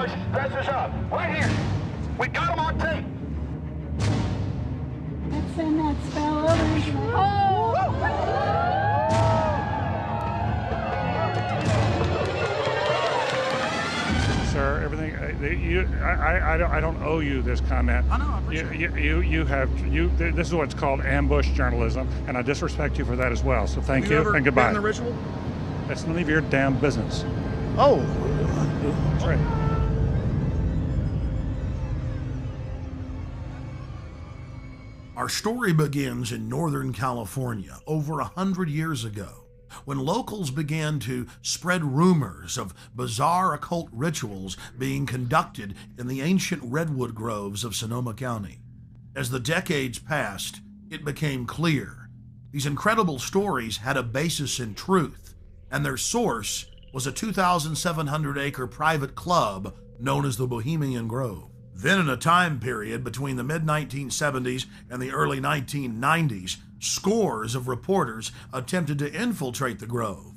ambush dressers up. Right here. We got them on tape. Let's send that spell over. Oh! Sir, everything. I don't owe you this comment. I know. I appreciate it. This is what's called ambush journalism, and I disrespect you for that as well. So thank you ever and goodbye. been in the ritual? That's none of your damn business. Oh. That's right. Our story begins in Northern California over 100 years ago, when locals began to spread rumors of bizarre occult rituals being conducted in the ancient redwood groves of Sonoma County. As the decades passed, it became clear these incredible stories had a basis in truth, and their source was a 2,700-acre private club known as the Bohemian Grove. Then, in a time period between the mid-1970s and the early 1990s, scores of reporters attempted to infiltrate the Grove.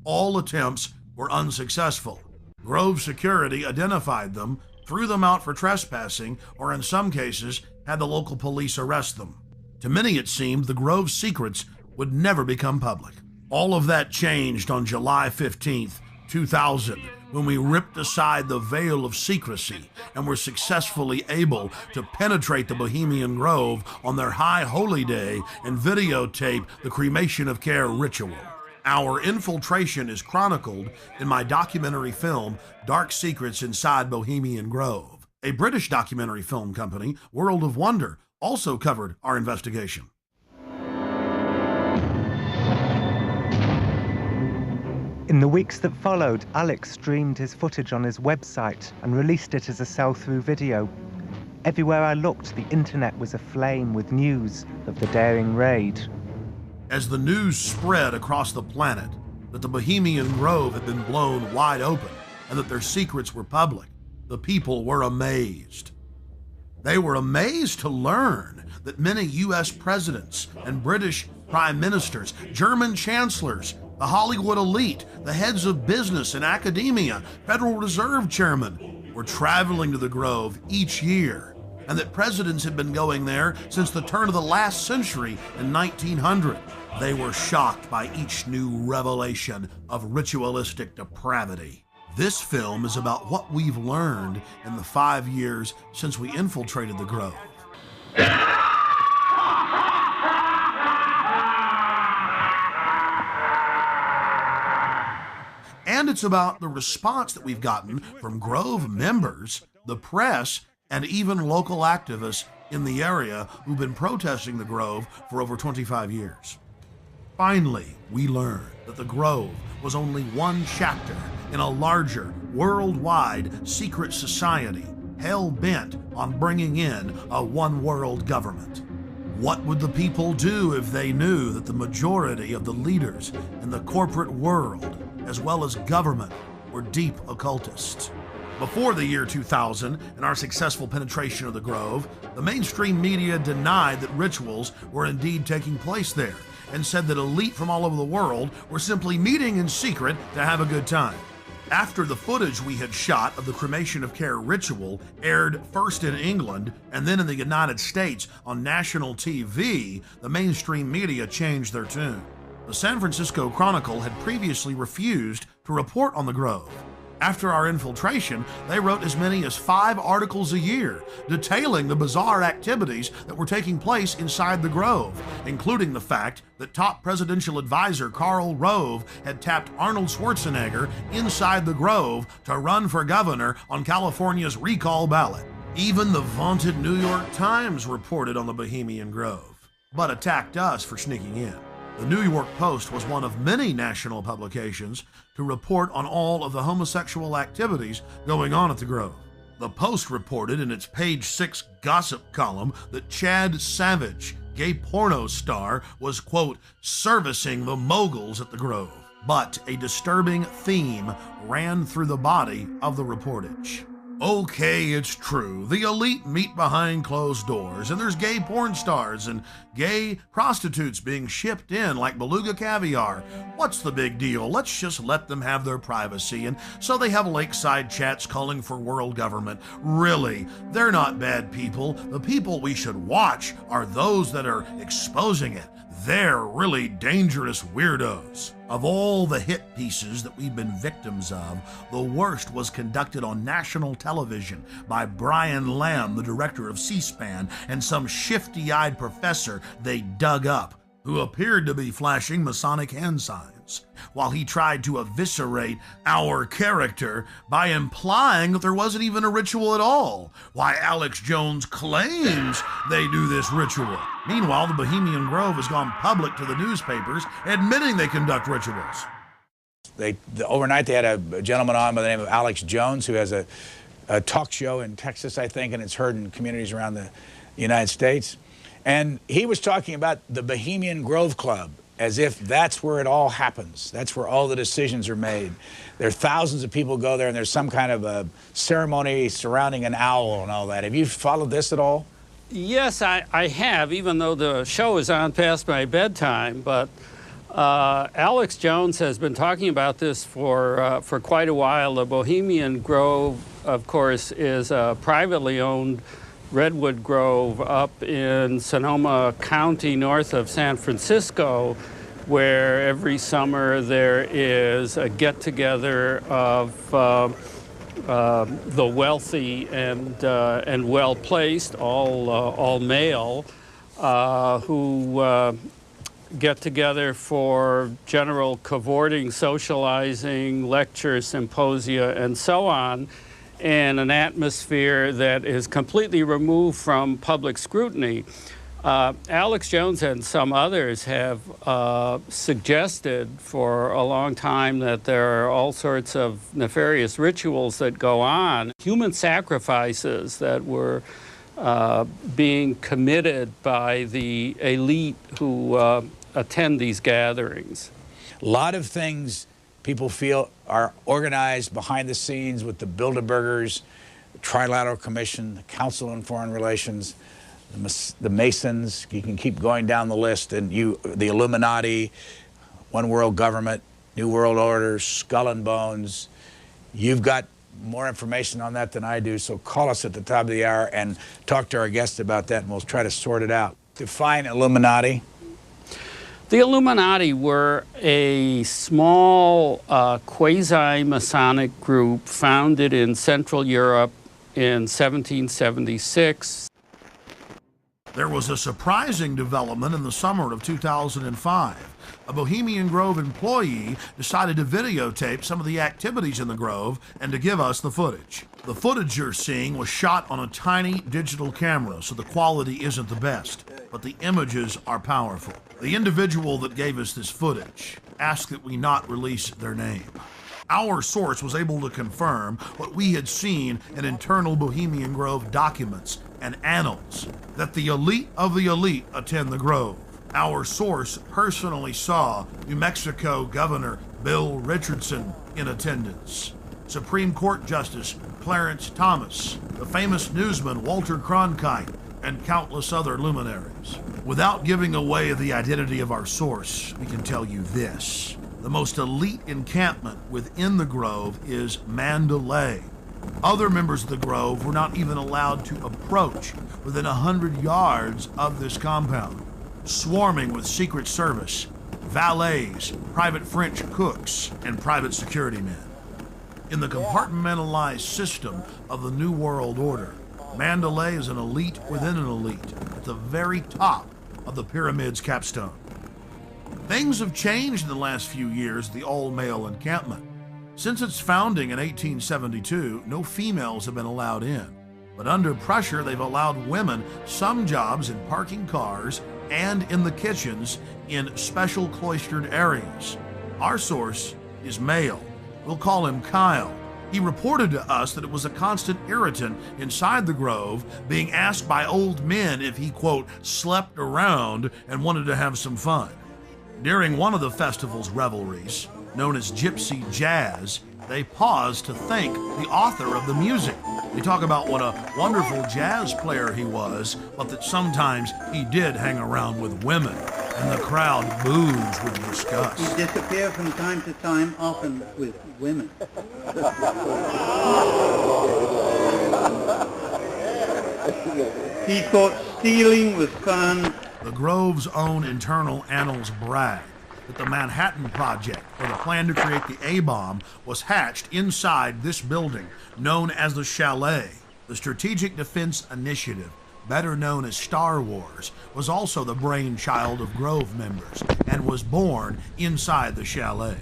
All attempts were unsuccessful. Grove security identified them, threw them out for trespassing, or in some cases, had the local police arrest them. To many, it seemed the Grove's secrets would never become public. All of that changed on July 15th, 2000, when we ripped aside the veil of secrecy and were successfully able to penetrate the Bohemian Grove on their high holy day and videotape the cremation of care ritual. Our infiltration is chronicled in my documentary film, Dark Secrets Inside Bohemian Grove. A British documentary film company, World of Wonder, also covered our investigation. In the weeks that followed, Alex streamed his footage on his website and released it as a sell-through video. Everywhere I looked, the internet was aflame with news of the daring raid. As the news spread across the planet that the Bohemian Grove had been blown wide open and that their secrets were public, the people were amazed. They were amazed to learn that many U.S. presidents and British prime ministers, German chancellors, the Hollywood elite, the heads of business and academia, Federal Reserve chairmen were traveling to the Grove each year, and that presidents had been going there since the turn of the last century in 1900. They were shocked by each new revelation of ritualistic depravity. This film is about what we've learned in the 5 years since we infiltrated the Grove. And it's about the response that we've gotten from Grove members, the press, and even local activists in the area who've been protesting the Grove for over 25 years. Finally, we learned that the Grove was only one chapter in a larger, worldwide secret society hell-bent on bringing in a one-world government. What would the people do if they knew that the majority of the leaders in the corporate world, as well as government, were deep occultists? Before the year 2000 and our successful penetration of the Grove, the mainstream media denied that rituals were indeed taking place there and said that elite from all over the world were simply meeting in secret to have a good time. After the footage we had shot of the cremation of care ritual aired first in England and then in the United States on national TV, the mainstream media changed their tune. The San Francisco Chronicle had previously refused to report on the Grove. After our infiltration, they wrote as many as 5 articles a year detailing the bizarre activities that were taking place inside the Grove, including the fact that top presidential advisor Karl Rove had tapped Arnold Schwarzenegger inside the Grove to run for governor on California's recall ballot. Even the vaunted New York Times reported on the Bohemian Grove, but attacked us for sneaking in. The New York Post was one of many national publications to report on all of the homosexual activities going on at the Grove. The Post reported in its page 6 gossip column that Chad Savage, gay porno star, was, quote, servicing the moguls at the Grove. But a disturbing theme ran through the body of the reportage. Okay, it's true. The elite meet behind closed doors, and there's gay porn stars and gay prostitutes being shipped in like beluga caviar. What's the big deal? Let's just let them have their privacy. And so they have lakeside chats calling for world government. Really, they're not bad people. The people we should watch are those that are exposing it. They're really dangerous weirdos. Of all the hit pieces that we've been victims of, the worst was conducted on national television by Brian Lamb, the director of C-SPAN, and some shifty-eyed professor they dug up, who appeared to be flashing Masonic hand signs, while he tried to eviscerate our character by implying that there wasn't even a ritual at all. Why, Alex Jones claims they do this ritual. Meanwhile, the Bohemian Grove has gone public to the newspapers, admitting they conduct rituals. Overnight, they had a gentleman on by the name of Alex Jones, who has a talk show in Texas, I think, and it's heard in communities around the United States. And he was talking about the Bohemian Grove Club, as if that's where it all happens. That's where all the decisions are made. There are thousands of people go there, and there's some kind of a ceremony surrounding an owl and all that. Have you followed this at all? Yes, I have, even though the show is on past my bedtime. But Alex Jones has been talking about this for quite a while. The Bohemian Grove, of course, is a privately owned redwood grove up in Sonoma County, north of San Francisco, where every summer there is a get-together of the wealthy and well-placed, all male, who get together for general cavorting, socializing, lectures, symposia, and so on, in an atmosphere that is completely removed from public scrutiny. Alex Jones and some others have suggested for a long time that there are all sorts of nefarious rituals that go on, human sacrifices that were being committed by the elite who attend these gatherings. A lot of things people feel are organized behind the scenes with the Bilderbergers, the Trilateral Commission, the Council on Foreign Relations, the Masons. You can keep going down the list, and the Illuminati, One World Government, New World Order, Skull and Bones. You've got more information on that than I do, so call us at the top of the hour and talk to our guests about that, and we'll try to sort it out. Define Illuminati. The Illuminati were a small quasi-Masonic group founded in Central Europe in 1776. There was a surprising development in the summer of 2005. A Bohemian Grove employee decided to videotape some of the activities in the Grove and to give us the footage. The footage you're seeing was shot on a tiny digital camera, so the quality isn't the best, but the images are powerful. The individual that gave us this footage asked that we not release their name. Our source was able to confirm what we had seen in internal Bohemian Grove documents and annals, that the elite of the elite attend the Grove. Our source personally saw New Mexico Governor Bill Richardson in attendance, Supreme Court Justice Clarence Thomas, the famous newsman Walter Cronkite, and countless other luminaries. Without giving away the identity of our source, we can tell you this. The most elite encampment within the Grove is Mandalay. Other members of the Grove were not even allowed to approach within 100 yards of this compound, swarming with Secret Service, valets, private French cooks, and private security men. In the compartmentalized system of the New World Order, Mandalay is an elite within an elite, at the very top of the pyramid's capstone. Things have changed in the last few years at the all-male encampment. Since its founding in 1872, no females have been allowed in. But under pressure, they've allowed women some jobs in parking cars and in the kitchens in special cloistered areas. Our source is male. We'll call him Kyle. He reported to us that it was a constant irritant inside the Grove, being asked by old men if he, quote, slept around and wanted to have some fun. During one of the festival's revelries, known as Gypsy Jazz, they paused to thank the author of the music, They talk about what a wonderful jazz player he was, but that sometimes he did hang around with women, and the crowd boos with disgust. He disappeared from time to time, often with women. He thought stealing was fun. The Grove's own internal annals brag that the Manhattan Project, or the plan to create the A-bomb, was hatched inside this building known as the Chalet. The Strategic Defense Initiative, better known as Star Wars, was also the brainchild of Grove members and was born inside the Chalet.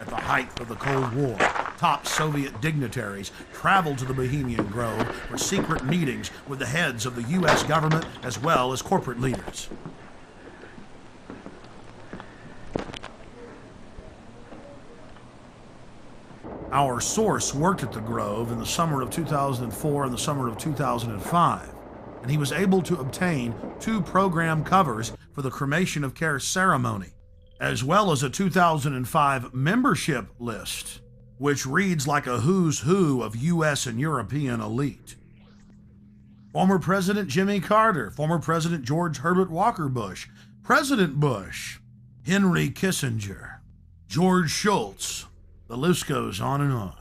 At the height of the Cold War, top Soviet dignitaries traveled to the Bohemian Grove for secret meetings with the heads of the U.S. government as well as corporate leaders. Our source worked at the Grove in the summer of 2004 and the summer of 2005, and he was able to obtain 2 program covers for the cremation of care ceremony, as well as a 2005 membership list, which reads like a who's who of U.S. and European elite. Former President Jimmy Carter, former President George Herbert Walker Bush, President Bush, Henry Kissinger, George Shultz. The list goes on and on.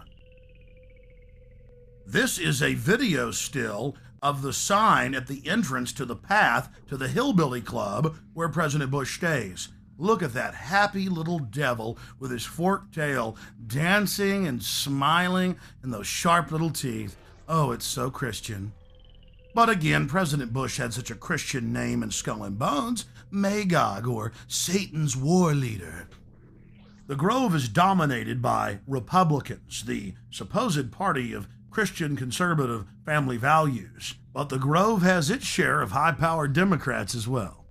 This is a video still of the sign at the entrance to the path to the Hillbilly Club where President Bush stays. Look at that happy little devil with his forked tail dancing and smiling and those sharp little teeth. Oh, it's so Christian. But again, President Bush had such a Christian name in Skull and Bones, Magog, or Satan's war leader. The Grove is dominated by Republicans, the supposed party of Christian conservative family values, but the Grove has its share of high-powered Democrats as well.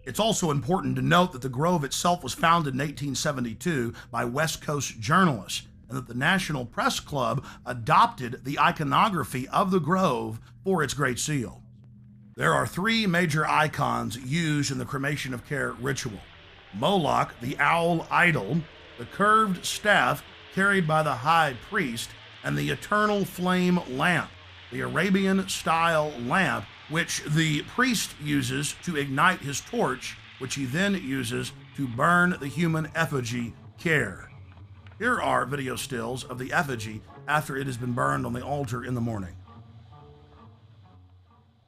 It's also important to note that the Grove itself was founded in 1872 by West Coast journalists, and that the National Press Club adopted the iconography of the Grove for its Great Seal. There are 3 major icons used in the cremation of care ritual: Moloch, the owl idol, the curved staff carried by the high priest, and the eternal flame lamp, the Arabian-style lamp which the priest uses to ignite his torch, which he then uses to burn the human effigy Care. Here are video stills of the effigy after it has been burned on the altar in the morning.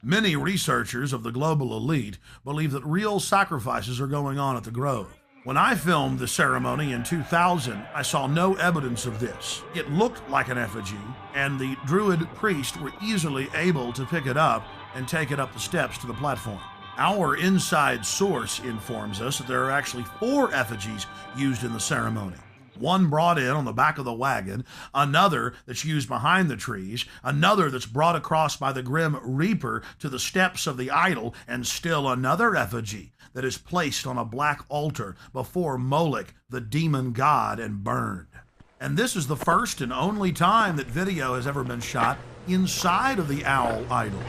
Many researchers of the global elite believe that real sacrifices are going on at the Grove. When I filmed the ceremony in 2000, I saw no evidence of this. It looked like an effigy, and the Druid priest were easily able to pick it up and take it up the steps to the platform. Our inside source informs us that there are actually 4 effigies used in the ceremony. One brought in on the back of the wagon, another that's used behind the trees, another that's brought across by the Grim Reaper to the steps of the idol, and still another effigy that is placed on a black altar before Moloch, the demon god, and burned. And this is the first and only time that video has ever been shot inside of the owl idol.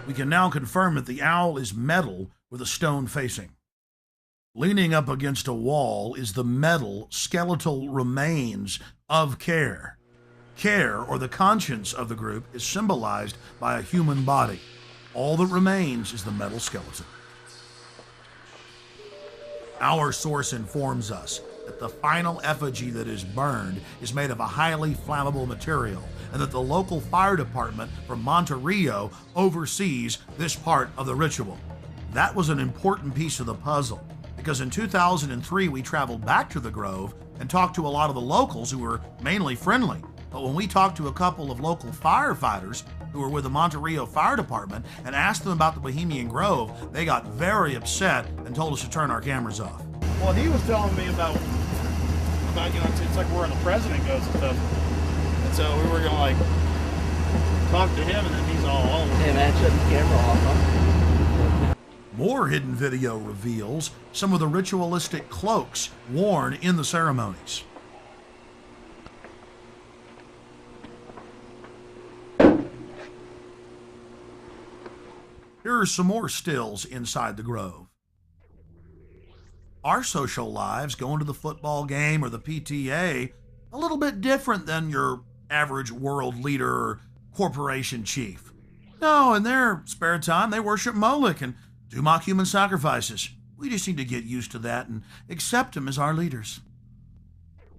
We can now confirm that the owl is metal with a stone facing. Leaning up against a wall is the metal skeletal remains of Care. Care, or the conscience of the group, is symbolized by a human body. All that remains is the metal skeleton. Our source informs us that the final effigy that is burned is made of a highly flammable material, and that the local fire department from Monterey oversees this part of the ritual. That was an important piece of the puzzle, because in 2003 we traveled back to the Grove and talked to a lot of the locals who were mainly friendly. But when we talked to a couple of local firefighters who were with the Monterey Fire Department and asked them about the Bohemian Grove, they got very upset and told us to turn our cameras off. Well, he was telling me about thought, you know, it's like where the president goes and stuff. And so we were gonna like talk to him, and then he's all over. Hey man, shut the camera off, huh? More hidden video reveals some of the ritualistic cloaks worn in the ceremonies. Here are some more stills inside the Grove. Our social lives, going to the football game or the PTA, a little bit different than your average world leader or corporation chief. No, in their spare time, they worship Moloch and do mock human sacrifices. We just need to get used to that and accept them as our leaders.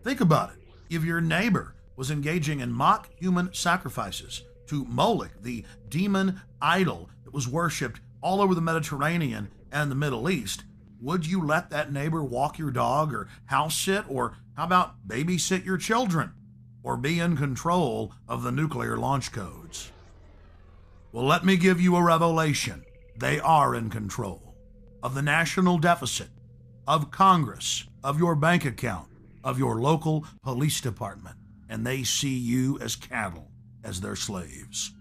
Think about it. If your neighbor was engaging in mock human sacrifices to Moloch, the demon idol that was worshipped all over the Mediterranean and the Middle East, would you let that neighbor walk your dog or house sit, or how about babysit your children, or be in control of the nuclear launch codes? Well, let me give you a revelation. They are in control of the national deficit, of Congress, of your bank account, of your local police department, and they see you as cattle, as their slaves.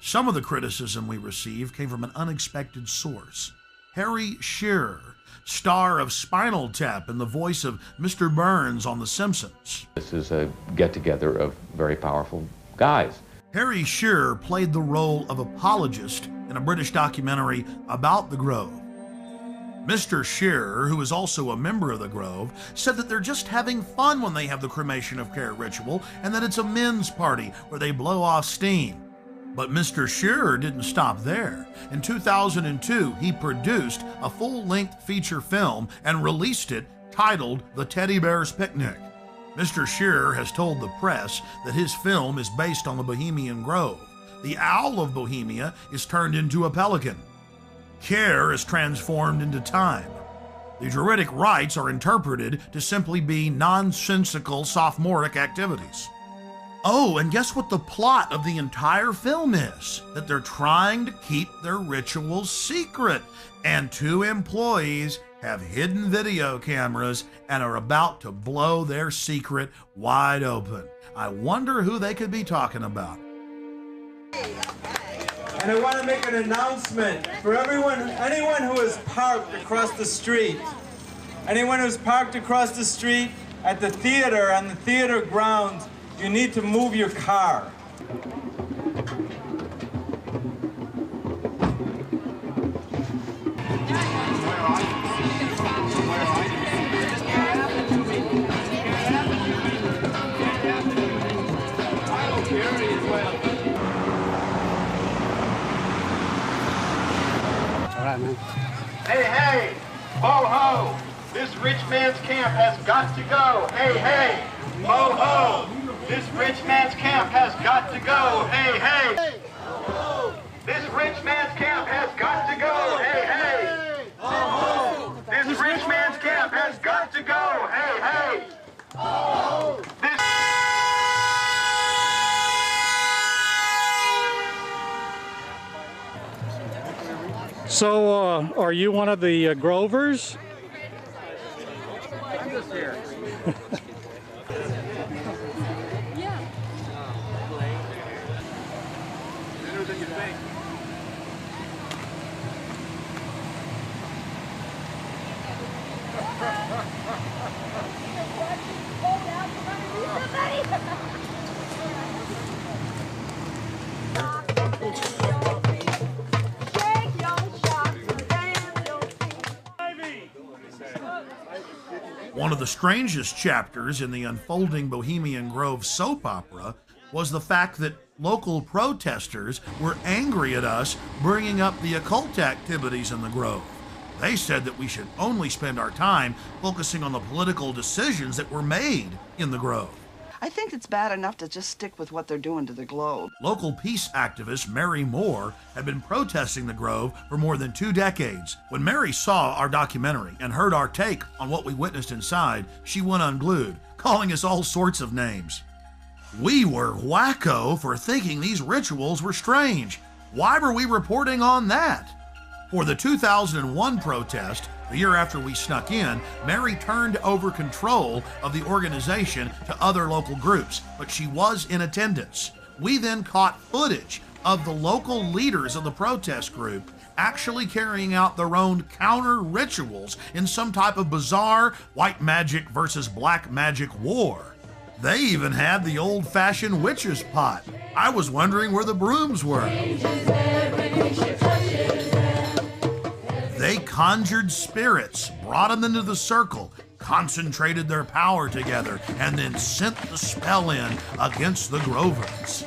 Some of the criticism we received came from an unexpected source. Harry Shearer, star of Spinal Tap and the voice of Mr. Burns on The Simpsons. This is a get-together of very powerful guys. Harry Shearer played the role of apologist in a British documentary about the Grove. Mr. Shearer, who is also a member of the Grove, said that they're just having fun when they have the cremation of care ritual, and that it's a men's party where they blow off steam. But Mr. Shearer didn't stop there. In 2002, he produced a full-length feature film and released it titled The Teddy Bear's Picnic. Mr. Shearer has told the press that his film is based on the Bohemian Grove. The owl of Bohemia is turned into a pelican. Care is transformed into time. The Druidic rites are interpreted to simply be nonsensical sophomoric activities. Oh, and guess what the plot of the entire film is? That they're trying to keep their rituals secret, and 2 employees have hidden video cameras and are about to blow their secret wide open. I wonder who they could be talking about. And I want to make an announcement for anyone who is parked across the street. Anyone who's parked across the street at the theater, on the theater grounds, you need to move your car. Hey, hey, ho, ho, this rich man's camp has got to go. Hey, hey, ho, ho, this rich man's camp has got to go. Hey, hey, this rich man's camp has got to go. Hey, hey, this rich man's camp has got to go. Hey, hey, this. So, are you one of the Grovers? I'm just here. Yeah. Better than you think. One of the strangest chapters in the unfolding Bohemian Grove soap opera was the fact that local protesters were angry at us bringing up the occult activities in the Grove. They said that we should only spend our time focusing on the political decisions that were made in the Grove. I think it's bad enough to just stick with what they're doing to the Globe. Local peace activist Mary Moore had been protesting the Grove for more than 2 decades. When Mary saw our documentary and heard our take on what we witnessed inside, she went unglued, calling us all sorts of names. We were wacko for thinking these rituals were strange. Why were we reporting on that? For the 2001 protest, The year after we snuck in, Mary turned over control of the organization to other local groups, but she was in attendance. We then caught footage of the local leaders of the protest group actually carrying out their own counter rituals in some type of bizarre white magic versus black magic war. They even had the old-fashioned witch's pot. I was wondering where the brooms were. They conjured spirits, brought them into the circle, concentrated their power together, and then sent the spell in against the Grovers.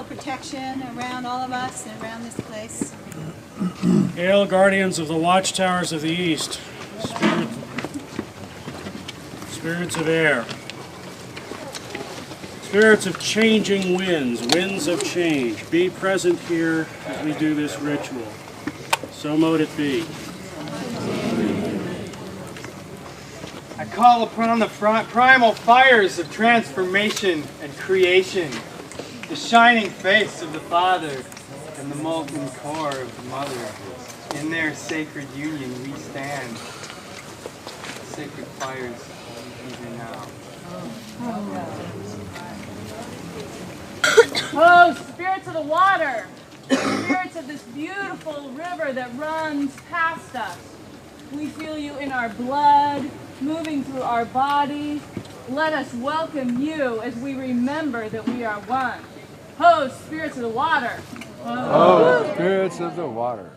Protection around all of us and around this place. Hail, guardians of the watchtowers of the east, spirits of air, spirits of changing winds, winds of change, be present here as we do this ritual. So mote it be. I call upon the primal fires of transformation and creation, the shining face of the Father and the molten core of the Mother. In their sacred union we stand, sacred fires even now. Oh, spirits of the water, spirits of this beautiful river that runs past us. We feel you in our blood, moving through our body. Let us welcome you as we remember that we are one. Ho, spirits of the water! Oh, spirits of the water!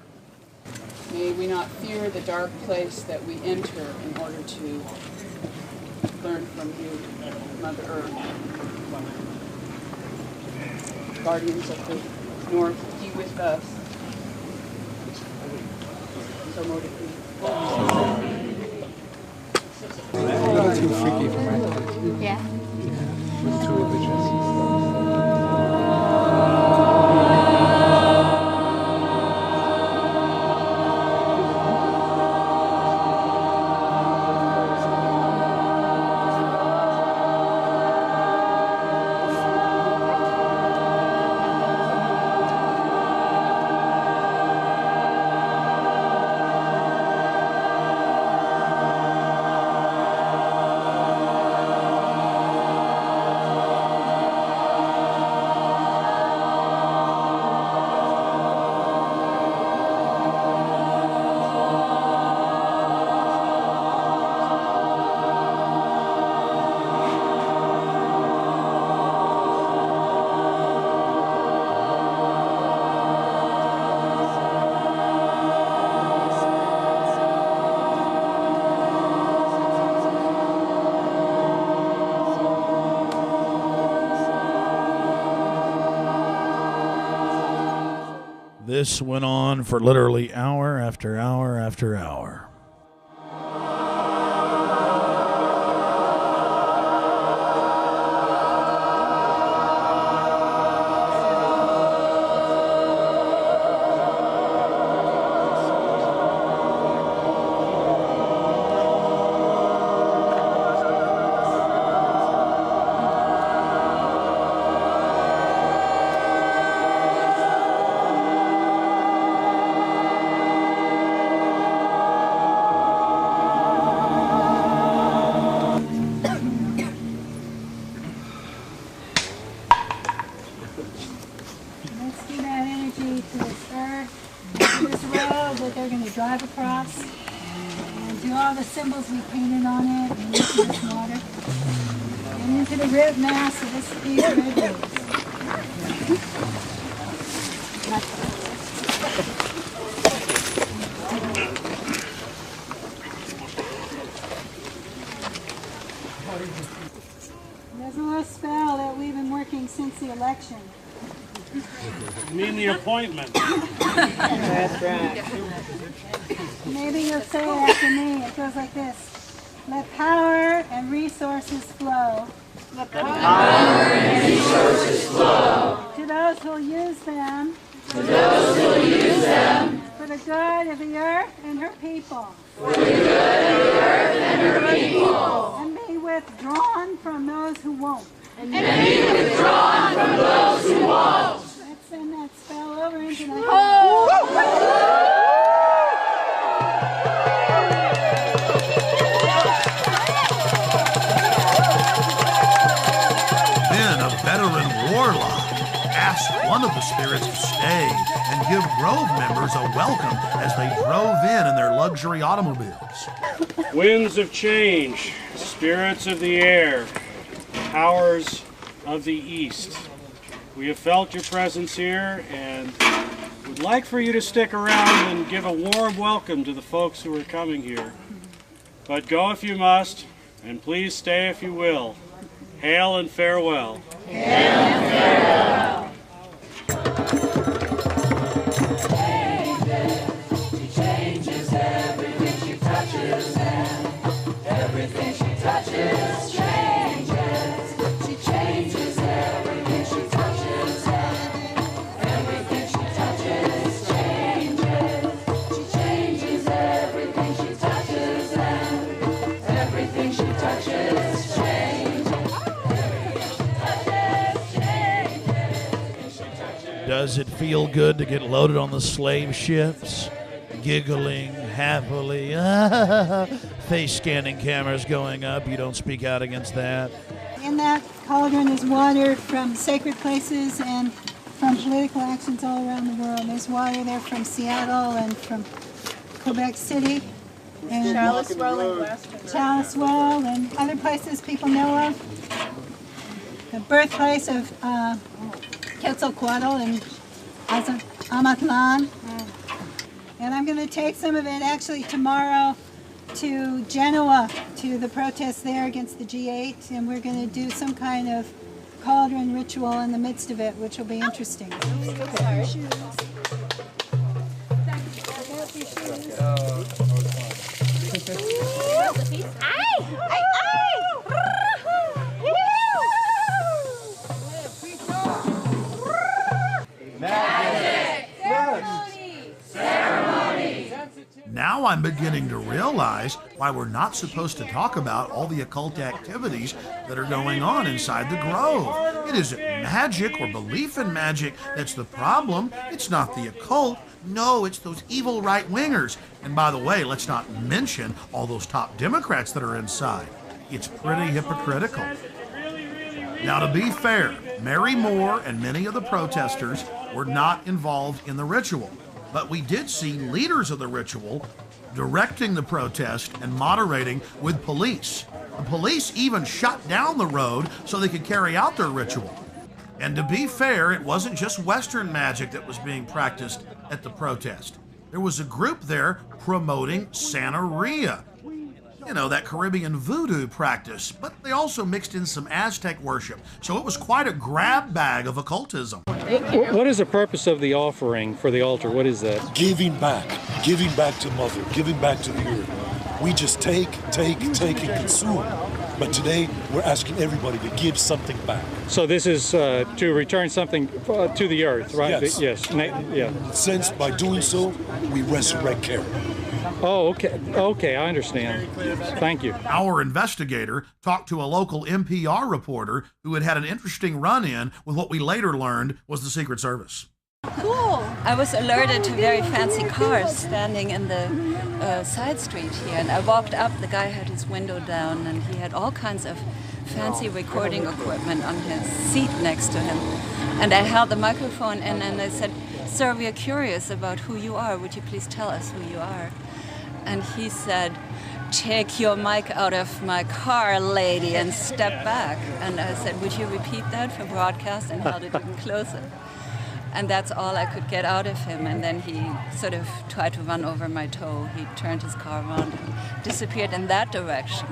May we not fear the dark place that we enter in order to learn from you, Mother Earth. Guardians of the North, be with us. So mote it be. A little too freaky for my taste. Yeah. With two religions. This went on for literally hour after hour after hour. Drive across and do all the symbols we painted on it and into this water and into the root mass of these red roots. There's a little spell that we've been working since the election. You mean the the appointment. That's right. Maybe you'll say it after me. It goes like this. Let power and resources flow. Let power and resources flow. To those who will use them. To those who will use them. For the good of the earth and her people. For the good of the earth and her people. And be withdrawn from those who won't. And be withdrawn from those who won't. Let's send that spell over into the Then a veteran warlock asked one of the spirits to stay and give Grove members a welcome as they drove in their luxury automobiles. Winds of change, spirits of the air, powers of the east. We have felt your presence here and would like for you to stick around and give a warm welcome to the folks who are coming here. But go if you must, and please stay if you will. Hail and farewell. Hail and farewell. She changes everything she touches, and everything she touches changes. She changes everything she touches, and everything she touches changes. She changes everything she touches, and everything she touches changes. Does it feel good to get loaded on the slave ships? Giggling happily. Face scanning cameras going up. You don't speak out against that. In that cauldron is water from sacred places and from political actions all around the world. There's water there from Seattle and from Quebec City. And Charlottesville and Western. Charlottesville and other places people know of. The birthplace of Quetzalcoatl and Amatlan. And I'm going to take some of it actually tomorrow to Genoa, to the protest there against the G8, and we're going to do some kind of cauldron ritual in the midst of it, which will be interesting. Now I'm beginning to realize why we're not supposed to talk about all the occult activities that are going on inside the Grove. It isn't magic or belief in magic that's the problem. It's not the occult. No, it's those evil right-wingers. And by the way, let's not mention all those top Democrats that are inside. It's pretty hypocritical. Now, to be fair, Mary Moore and many of the protesters were not involved in the ritual. But we did see leaders of the ritual directing the protest and moderating with police. The police even shut down the road so they could carry out their ritual. And to be fair, it wasn't just Western magic that was being practiced at the protest. There was a group there promoting Santeria. You know, that Caribbean voodoo practice, but they also mixed in some Aztec worship. So it was quite a grab bag of occultism. What is the purpose of the offering for the altar? What is that? Giving back to Mother, giving back to the earth. We just take, and consume. But today, we're asking everybody to give something back. So this is to return something to the earth, right? Yes. Yes. Yeah. Since by doing so, we resurrect care. Oh, okay. Okay, I understand. Thank you. Our investigator talked to a local NPR reporter who had had an interesting run-in with what we later learned was the Secret Service. Cool. I was alerted to very fancy cars standing in the side street here, and I walked up. The guy had his window down, and he had all kinds of fancy recording equipment on his seat next to him. And I held the microphone in, and I said, "Sir, we are curious about who you are. Would you please tell us who you are?" And he said, "Take your mic out of my car, lady, and step back." And I said, "Would you repeat that for broadcast?" And held it even closer. And that's all I could get out of him. And then he sort of tried to run over my toe. He turned his car around and disappeared in that direction.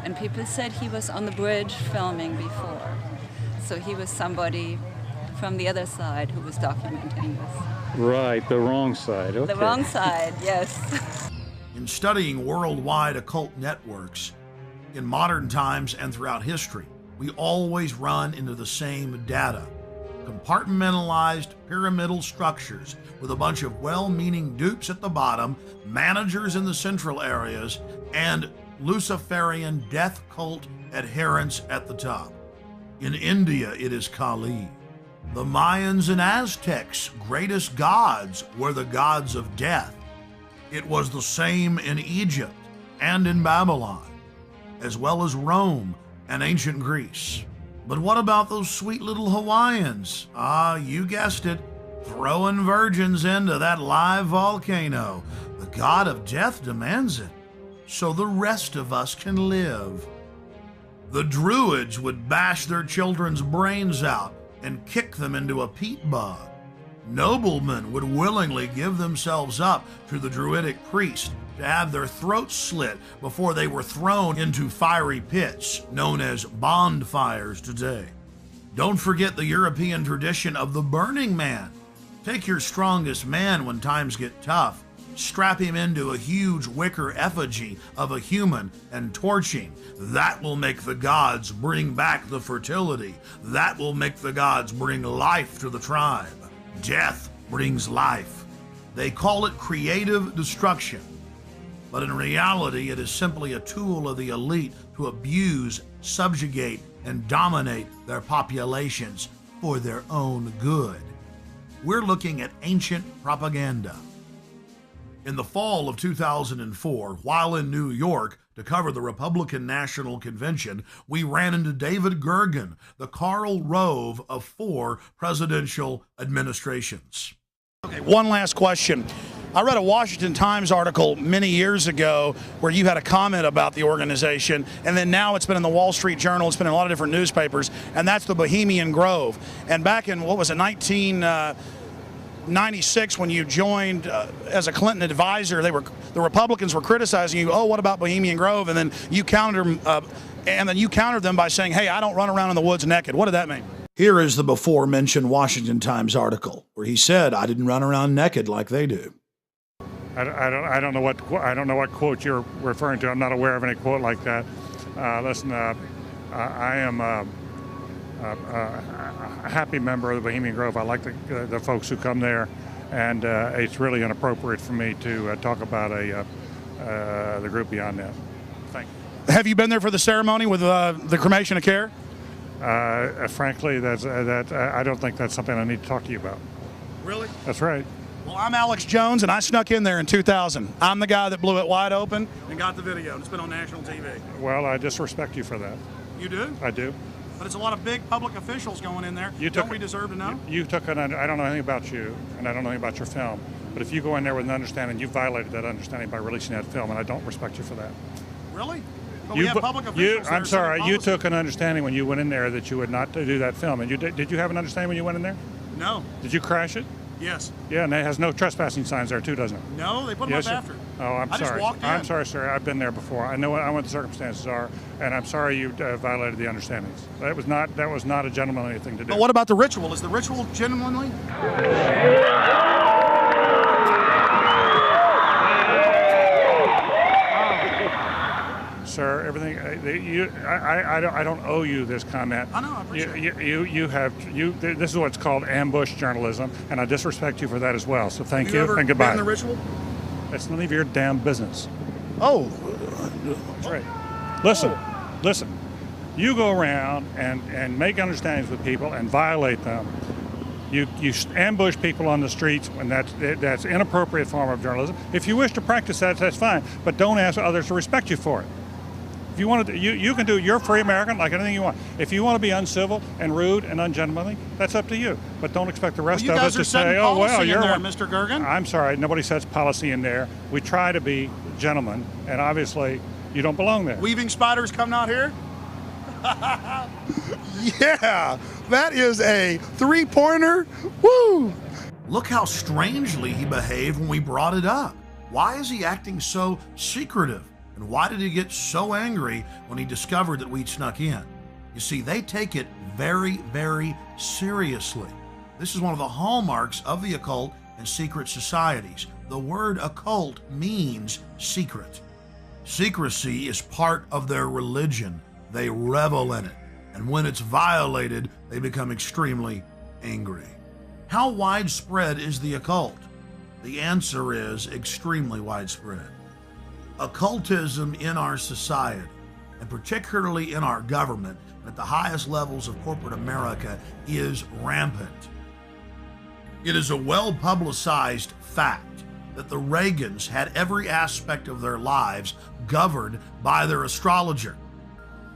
And people said he was on the bridge filming before. So he was somebody from the other side who was documenting this. Right, the wrong side. Okay. The wrong side, yes. In studying worldwide occult networks, in modern times and throughout history, we always run into the same data. Compartmentalized pyramidal structures with a bunch of well-meaning dupes at the bottom, managers in the central areas, and Luciferian death cult adherents at the top. In India, it is Kali. The Mayans and Aztecs' greatest gods were the gods of death. It was the same in Egypt and in Babylon, as well as Rome and ancient Greece. But what about those sweet little Hawaiians? You guessed it, throwing virgins into that live volcano. The god of death demands it, so the rest of us can live. The Druids would bash their children's brains out and kick them into a peat bog. Noblemen would willingly give themselves up to the Druidic priest to have their throats slit before they were thrown into fiery pits, known as bonfires today. Don't forget the European tradition of the Burning Man. Take your strongest man when times get tough, strap him into a huge wicker effigy of a human and torch him. That will make the gods bring back the fertility. That will make the gods bring life to the tribe. Death brings life. They call it creative destruction, but in reality it is simply a tool of the elite to abuse, subjugate, and dominate their populations for their own good. We're looking at ancient propaganda. In the fall of 2004, while in New York to cover the Republican National Convention, we ran into David Gergen, the Karl Rove of 4 presidential administrations. Okay, one last question. I read a Washington Times article many years ago where you had a comment about the organization, and then now it's been in the Wall Street Journal, it's been in a lot of different newspapers, and that's the Bohemian Grove. And back in, 1996, when you joined as a Clinton advisor, the Republicans were criticizing you. Oh, what about Bohemian Grove? And then you countered them by saying, "Hey, I don't run around in the woods naked." What did that mean? Here is the before-mentioned Washington Times article where he said, "I didn't run around naked like they do." I don't know what quote you're referring to. I'm not aware of any quote like that. Listen, I am a happy member of the Bohemian Grove. I like the folks who come there, and it's really inappropriate for me to talk about the group beyond that. Thank you. Have you been there for the ceremony with the cremation of care? Frankly, I don't think that's something I need to talk to you about. Really? That's right. Well, I'm Alex Jones, and I snuck in there in 2000. I'm the guy that blew it wide open and got the video, and it's been on national TV. Well, I disrespect you for that. You do? I do. But it's a lot of big public officials going in there. Don't we deserve to know? I don't know anything about you, and I don't know anything about your film. But if you go in there with an understanding, you violated that understanding by releasing that film, and I don't respect you for that. Really? But we have public officials I'm sorry, you took an understanding when you went in there that you would not do that film. And did you have an understanding when you went in there? No. Did you crash it? Yes. Yeah, and it has no trespassing signs there too, doesn't it? No, they put them up after. Oh, I'm sorry. I just walked in. I'm sorry, sir. I've been there before. I know what the circumstances are, and I'm sorry you violated the understandings. That was not a gentlemanly thing to do. But what about the ritual? Is the ritual gentlemanly? Sir, everything. I don't owe you this comment. I know. I appreciate it. This is what's called ambush journalism, and I disrespect you for that as well. So thank you and goodbye. Have you ever been in the ritual? It's none of your damn business. Oh, that's right. Listen. You go around and make understandings with people and violate them. You ambush people on the streets, and that's an inappropriate form of journalism. If you wish to practice that, that's fine, but don't ask others to respect you for it. If you want to, you can do. You're free American, like anything you want. If you want to be uncivil and rude and ungentlemanly, that's up to you. But don't expect the rest of us to say, "Oh well, you're there, Mr. Gergen." I'm sorry, nobody sets policy in there. We try to be gentlemen, and obviously, you don't belong there. Weaving spiders coming out here. Yeah, that is a 3-pointer. Woo! Look how strangely he behaved when we brought it up. Why is he acting so secretive? And why did he get so angry when he discovered that we'd snuck in? You see, they take it very, very seriously. This is one of the hallmarks of the occult and secret societies. The word occult means secret. Secrecy is part of their religion. They revel in it. And when it's violated, they become extremely angry. How widespread is the occult? The answer is extremely widespread. Occultism in our society, and particularly in our government, at the highest levels of corporate America, is rampant. It is a well-publicized fact that the Reagans had every aspect of their lives governed by their astrologer.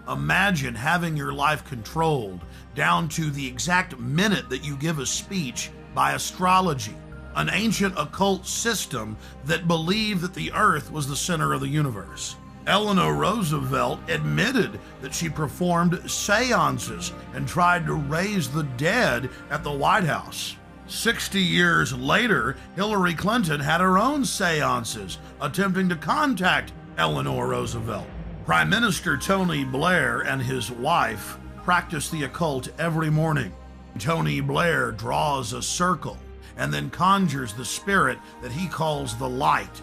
Imagine having your life controlled down to the exact minute that you give a speech by astrology, an ancient occult system that believed that the earth was the center of the universe. Eleanor Roosevelt admitted that she performed seances and tried to raise the dead at the White House. 60 years later, Hillary Clinton had her own seances attempting to contact Eleanor Roosevelt. Prime Minister Tony Blair and his wife practice the occult every morning. Tony Blair draws a circle and then conjures the spirit that he calls the light.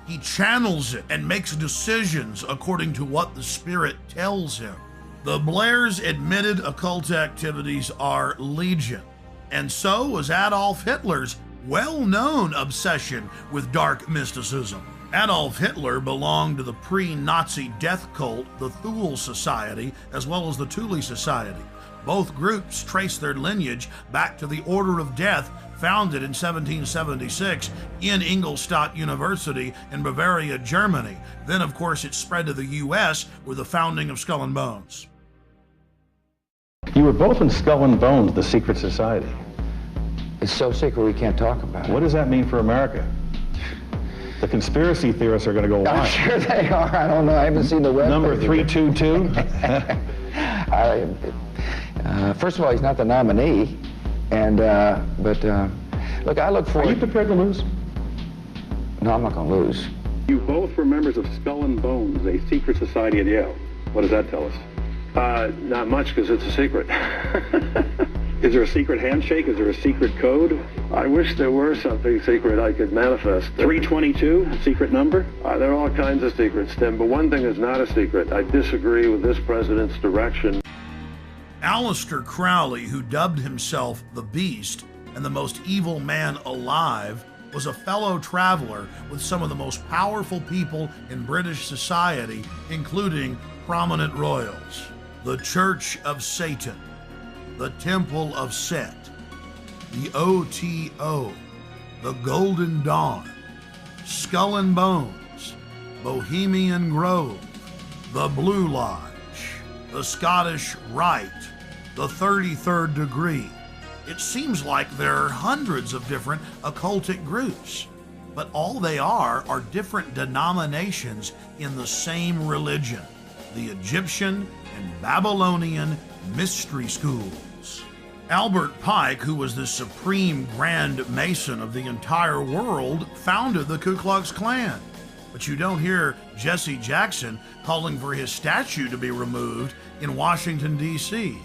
He channels it and makes decisions according to what the spirit tells him. The Blairs' admitted occult activities are legion, and so was Adolf Hitler's well-known obsession with dark mysticism. Adolf Hitler belonged to the pre-Nazi death cult, the Thule Society, as well as the Thule Society. Both groups trace their lineage back to the Order of Death, founded in 1776 in Ingolstadt University in Bavaria, Germany. Then, of course, it spread to the U.S. with the founding of Skull and Bones. You were both in Skull and Bones, the secret society. It's so secret we can't talk about it. What does that mean for America? The conspiracy theorists are going to go wild. I'm sure they are. I don't know. I haven't seen the web. Number 322? First of all, he's not the nominee. And, look, I look forward... Are you prepared to lose? No, I'm not going to lose. You both were members of Skull and Bones, a secret society at Yale. What does that tell us? Not much, because it's a secret. Is there a secret handshake? Is there a secret code? I wish there were something secret I could manifest. 322, secret number? There are all kinds of secrets, Tim, but one thing is not a secret. I disagree with this president's direction. Aleister Crowley, who dubbed himself the Beast and the most evil man alive, was a fellow traveler with some of the most powerful people in British society, including prominent royals. The Church of Satan, the Temple of Set, the OTO, the Golden Dawn, Skull and Bones, Bohemian Grove, the Blue Lodge, the Scottish Rite, the 33rd Degree. It seems like there are hundreds of different occultic groups, but all they are different denominations in the same religion, the Egyptian and Babylonian mystery schools. Albert Pike, who was the supreme Grand Mason of the entire world, founded the Ku Klux Klan. But you don't hear Jesse Jackson calling for his statue to be removed in Washington, D.C.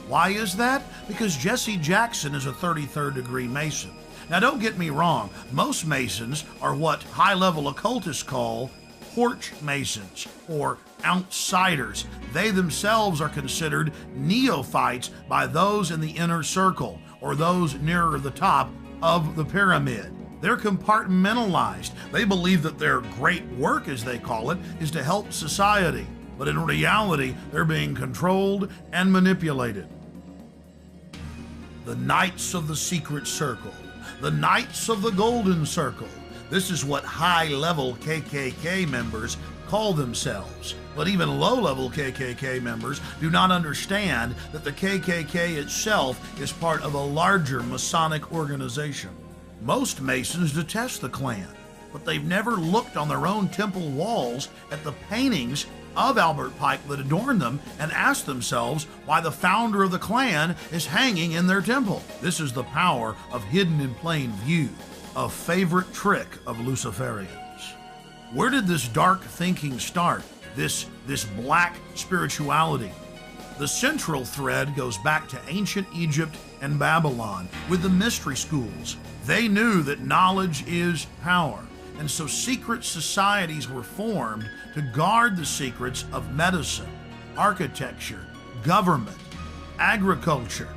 Why is that? Because Jesse Jackson is a 33rd degree Mason. Now don't get me wrong, most Masons are what high-level occultists call porch Masons or outsiders. They themselves are considered neophytes by those in the inner circle or those nearer the top of the pyramid. They're compartmentalized. They believe that their great work, as they call it, is to help society. But in reality, they're being controlled and manipulated. The Knights of the Secret Circle, the Knights of the Golden Circle. This is what high-level KKK members call themselves. But even low-level KKK members do not understand that the KKK itself is part of a larger Masonic organization. Most Masons detest the Klan, but they've never looked on their own temple walls at the paintings of Albert Pike that adorn them and asked themselves why the founder of the Klan is hanging in their temple. This is the power of hidden in plain view, a favorite trick of Luciferians. Where did this dark thinking start? This black spirituality? The central thread goes back to ancient Egypt and Babylon, with the mystery schools. They knew that knowledge is power, and so secret societies were formed to guard the secrets of medicine, architecture, government, agriculture.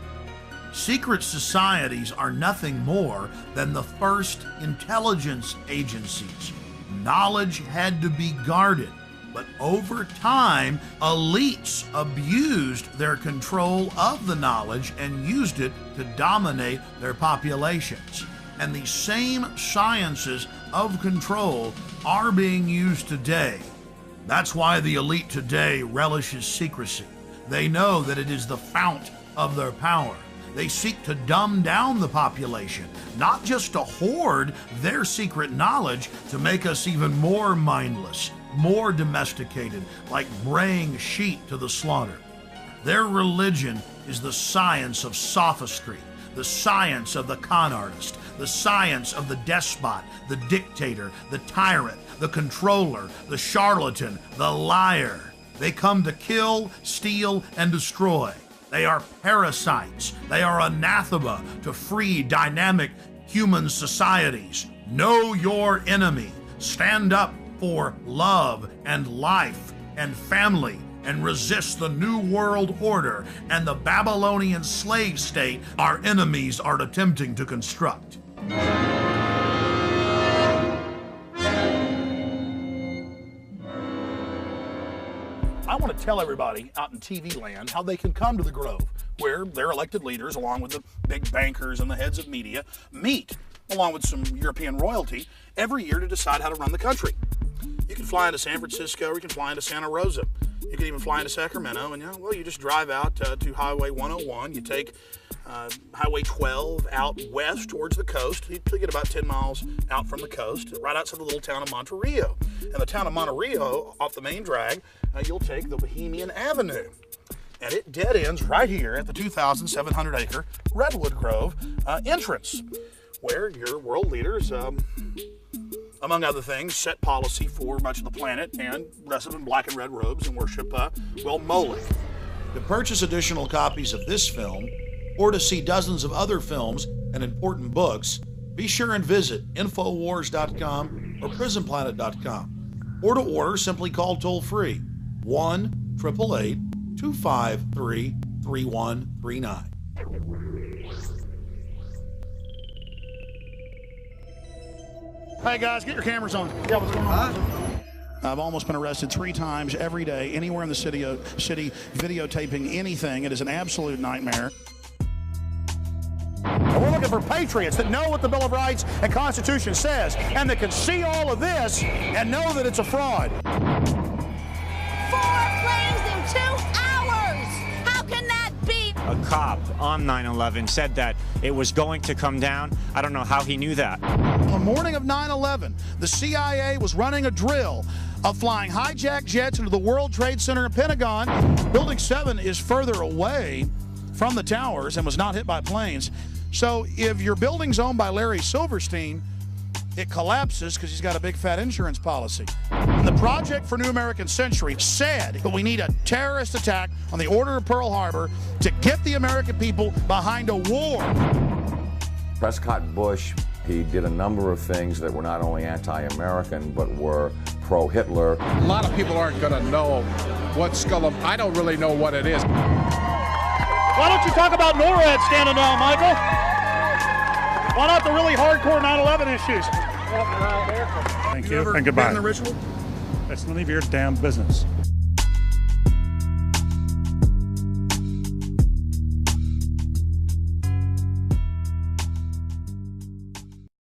Secret societies are nothing more than the first intelligence agencies. Knowledge had to be guarded, but over time, elites abused their control of the knowledge and used it to dominate their populations. And the same sciences of control are being used today. That's why the elite today relishes secrecy. They know that it is the fount of their power. They seek to dumb down the population, not just to hoard their secret knowledge to make us even more mindless, more domesticated, like braying sheep to the slaughter. Their religion is the science of sophistry, the science of the con artist, the science of the despot, the dictator, the tyrant, the controller, the charlatan, the liar. They come to kill, steal, and destroy. They are parasites. They are anathema to free, dynamic human societies. Know your enemy. Stand up for love and life and family and resist the New World Order and the Babylonian slave state our enemies are attempting to construct. I want to tell everybody out in TV land how they can come to the Grove, where their elected leaders, along with the big bankers and the heads of media, meet, along with some European royalty, every year to decide how to run the country. You can fly into San Francisco, or you can fly into Santa Rosa. You can even fly into Sacramento, and you just drive out to Highway 101. You take Highway 12 out west towards the coast. You get about 10 miles out from the coast, right outside the little town of Monterey. And the town of Monterey, off the main drag, you'll take the Bohemian Avenue. And it dead ends right here at the 2,700-acre Redwood Grove entrance, where your world leaders, among other things, set policy for much of the planet and dress up in black and red robes and worship, Moloch. To purchase additional copies of this film, or to see dozens of other films and important books, be sure and visit INFOWARS.com or PrisonPlanet.com. Or to order, simply call toll-free 1-888-253-3139. Hey guys, get your cameras on. Yeah, what's going on? I've almost been arrested 3 times every day, anywhere in the city, videotaping anything. It is an absolute nightmare. And we're looking for patriots that know what the Bill of Rights and Constitution says, and that can see all of this and know that it's a fraud. 4 planes in 2 hours! How can that be? A cop on 9/11 said that it was going to come down. I don't know how he knew that. On the morning of 9/11, the CIA was running a drill of flying hijacked jets into the World Trade Center and Pentagon. Building 7 is further away from the towers and was not hit by planes. So if your building's owned by Larry Silverstein, it collapses because he's got a big fat insurance policy. And the Project for New American Century said that we need a terrorist attack on the Order of Pearl Harbor to get the American people behind a war. Prescott Bush, he did a number of things that were not only anti-American, but were pro-Hitler. A lot of people aren't going to know what Skull. I don't really know what it is. Why don't you talk about NORAD standing down, Michael? Why not the really hardcore 9/11 issues? Thank you and goodbye. Been the ritual? That's none of your damn business.